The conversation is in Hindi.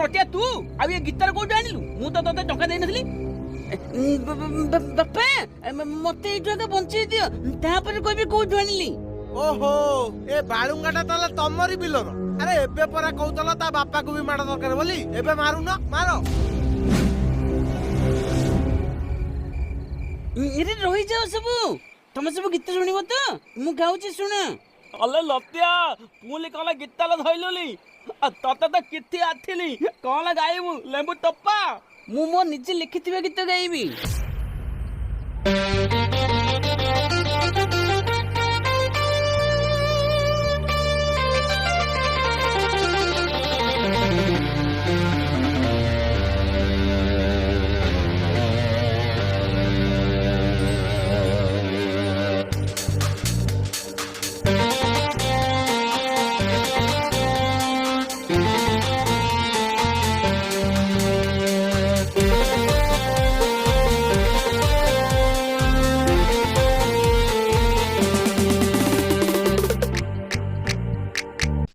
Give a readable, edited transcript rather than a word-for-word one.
नटिया तू आ ये गिटार कोठे आनिलु मु तो तते टका देई नथली बापा मते एठो के बंचै दियो तापर कहबी कोठे आनिली ओहो ए बाळुंगाटा ताला तमरी बिलर अरे एबे परा कहतला ता बापा को भी मार दरकार बोली एबे मारू न मारो इरे रही जाओ सबु तुम सब गीत सुनिबो तो मु गाउची सुन अले लतिया मुली कला गीत ल धइलली आ तते तो किथि आथिली कला गाइबु लेंबु टप्पा मु मो निजे लिखिथिबे गीत गाइबी